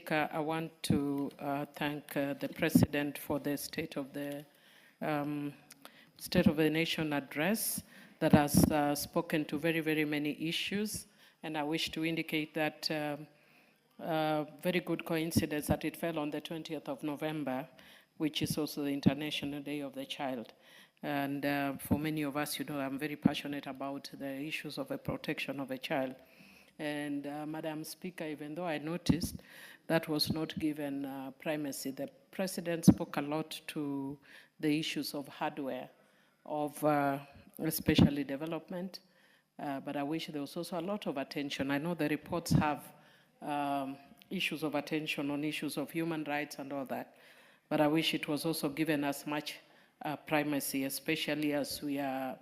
Speaker, I want to thank the President for the State of the Nation address that has spoken to very, very many issues. And I wish to indicate that very good coincidence that it fell on the 20th of November, which is also the International Day of the Child. And for many of us, you know, I'm very passionate about the issues of the protection of a child. And Madam Speaker, even though I noticed that was not given primacy, the President spoke a lot to the issues of hardware, of especially development, but I wish there was also a lot of attention. I know the reports have issues of attention on issues of human rights and all that, but I wish it was also given as much primacy, especially as we are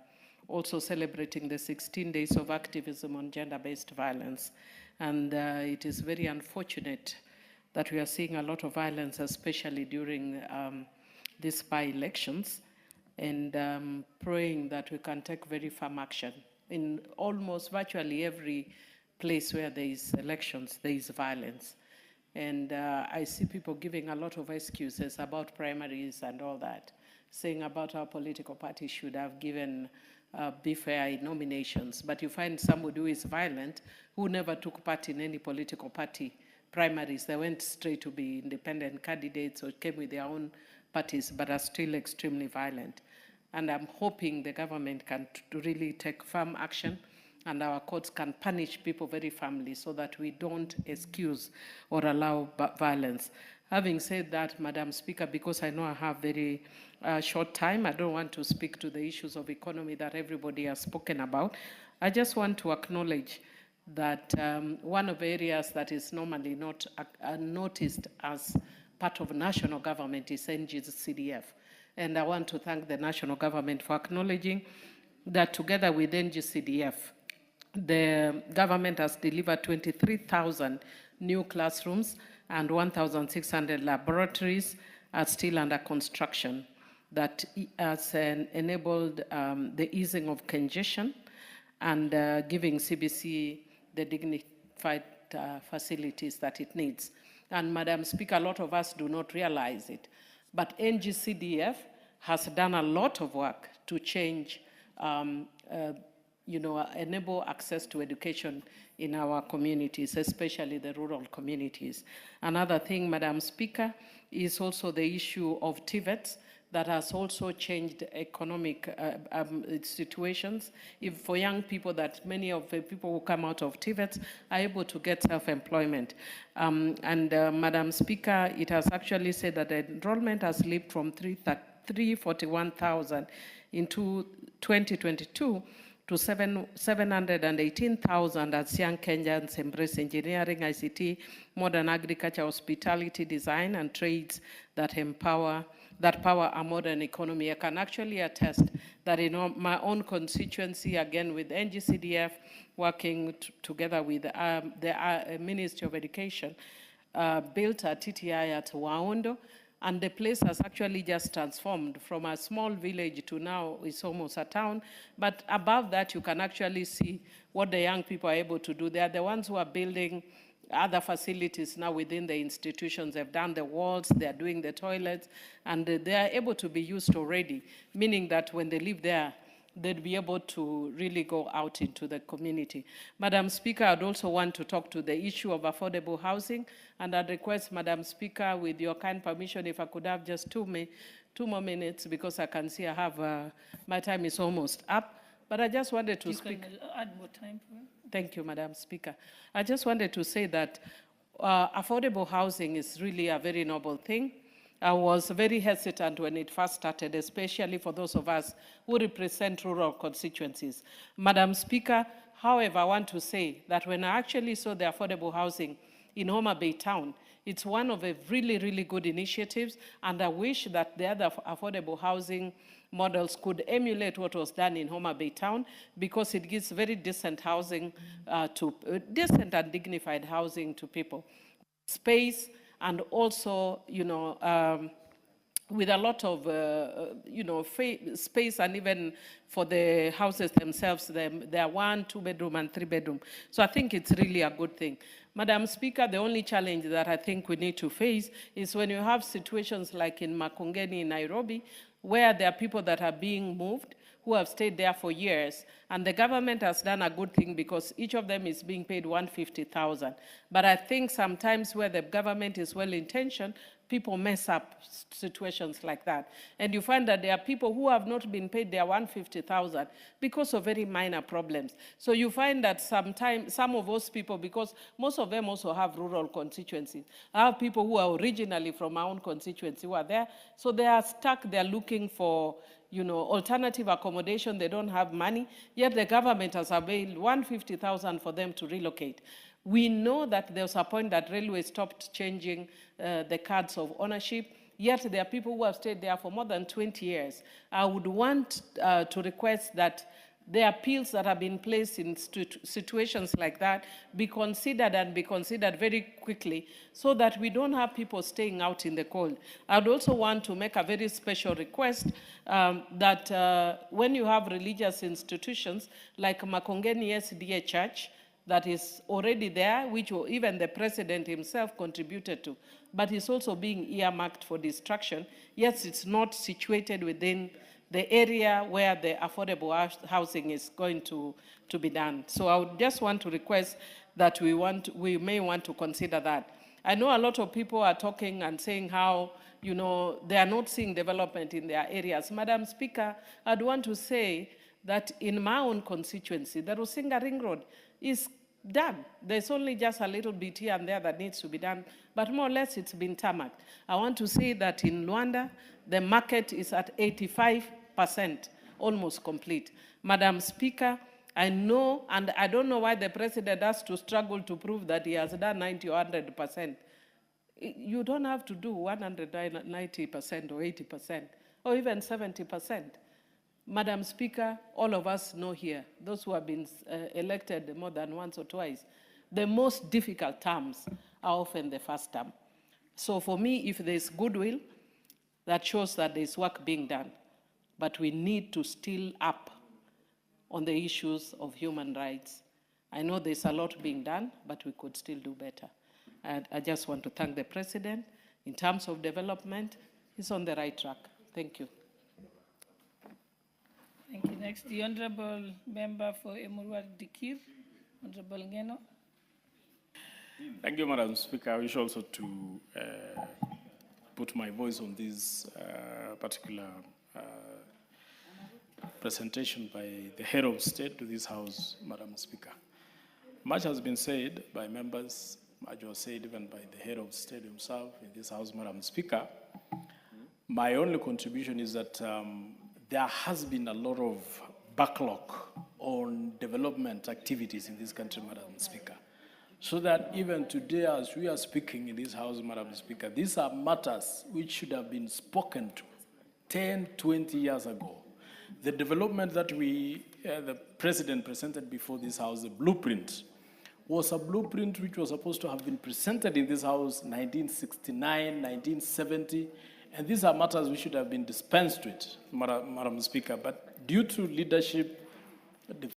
also celebrating the 16 days of activism on gender-based violence. And it is very unfortunate that we are seeing a lot of violence, especially during these by-elections, and praying that we can take very firm action. In almost virtually every place where there is elections, there is violence. And I see people giving a lot of excuses about primaries and all that, saying about our political party should have given be fair in nominations. But you find somebody who is violent, who never took part in any political party primaries. They went straight to be independent candidates or came with their own parties, but are still extremely violent. And I'm hoping the government can really take firm action and our courts can punish people very firmly so that we don't excuse or allow violence. Having said that, Madam Speaker, because I know I have very short time, I don't want to speak to the issues of economy that everybody has spoken about. I just want to acknowledge that one of the areas that is normally not noticed as part of national government is NGCDF. And I want to thank the national government for acknowledging that together with NGCDF, the government has delivered 23,000 new classrooms and 1,600 laboratories are still under construction. That has enabled the easing of congestion and giving CBC the dignified facilities that it needs. And Madam Speaker, a lot of us do not realize it, but NGCDF has done a lot of work to change, enable access to education in our communities, especially the rural communities. Another thing, Madam Speaker, is also the issue of TVETs that has also changed economic situations. If for young people, that many of the people who come out of TVETs are able to get self-employment. Madam Speaker, it has actually said that the enrollment has leaped from 341,000 in 2022 to 718,000 as young Kenyans embrace engineering, ICT, modern agriculture, hospitality, design, and trades that power a modern economy. I can actually attest that in my own constituency, again with NGCDF, working together with the Ministry of Education, built a TTI at Waondo, and the place has actually just transformed from a small village to now it's almost a town. But above that, you can actually see what the young people are able to do. They are the ones who are building other facilities now within the institutions. They've done the walls, they're doing the toilets, and they are able to be used already, meaning that when they live there, they'd be able to really go out into the community. Madam Speaker, I'd also want to talk to the issue of affordable housing, and I'd request, Madam Speaker, with your kind permission, if I could have just two more minutes, because I can see I have, my time is almost up. But I just wanted to speak. You can add more time for it. Thank you, Madam Speaker. I just wanted to say that affordable housing is really a very noble thing. I was very hesitant when it first started, especially for those of us who represent rural constituencies. Madam Speaker, however, I want to say that when I actually saw the affordable housing in Homa Bay town, it's one of the really, really good initiatives, and I wish that the other affordable housing models could emulate what was done in Homa Bay town, because it gives very decent housing, decent and dignified housing to people. Space, and also, with a lot of, space, and even for the houses themselves, they are 1, 2 bedroom and 3 bedroom. So I think it's really a good thing. Madam Speaker, the only challenge that I think we need to face is when you have situations like in Makongeni in Nairobi, where there are people that are being moved, who have stayed there for years, and the government has done a good thing because each of them is being paid 150,000. But I think sometimes where the government is well-intentioned, people mess up situations like that. And you find that there are people who have not been paid their 150,000 because of very minor problems. So you find that sometimes some of those people, because most of them also have rural constituencies, I have people who are originally from my own constituency who are there, so they are stuck, they're looking for alternative accommodation, they don't have money, yet the government has availed 150,000 for them to relocate. We know that there was a point that railway stopped changing the cards of ownership, yet there are people who have stayed there for more than 20 years. I would want to request that the appeals that have been placed in situations like that be considered and be considered very quickly so that we don't have people staying out in the cold. I'd also want to make a very special request that when you have religious institutions like Makongeni SDA Church, that is already there, which even the president himself contributed to, but is also being earmarked for destruction. Yes, it's not situated within the area where the affordable housing is going to be done. So I would just want to request that we may want to consider that. I know a lot of people are talking and saying how, they are not seeing development in their areas. Madam Speaker, I'd want to say that in my own constituency, the Rusinga Ring Road is done. There's only just a little bit here and there that needs to be done, but more or less it's been tarmacked. I want to say that in Luanda, the market is at 85%, almost complete. Madam Speaker, I know, and I don't know why the president has to struggle to prove that he has done 90 or 100%. You don't have to do 190% or 80% or even 70%. Madam Speaker, all of us know here, those who have been elected more than once or twice, the most difficult terms are often the first term. So for me, if there's goodwill, that shows that there's work being done. But we need to still up on the issues of human rights. I know there's a lot being done, but we could still do better. And I just want to thank the President. In terms of development, he's on the right track. Thank you. Thank you. Next, the Honorable Member for Emurua Dikir, Honorable Ngeno. Thank you, Madam Speaker. I wish also to put my voice on this particular presentation by the head of state to this House, Madam Speaker. Much has been said by members, much was said even by the head of state himself in this House, Madam Speaker. My only contribution is that there has been a lot of backlog on development activities in this country, Madam Speaker. So that even today, as we are speaking in this House, Madam Speaker, these are matters which should have been spoken to 10, 20 years ago. The development that the President presented before this House, the blueprint, was a blueprint which was supposed to have been presented in this House 1969, 1970, and these are matters which should have been dispensed with, Madam Speaker, but due to leadership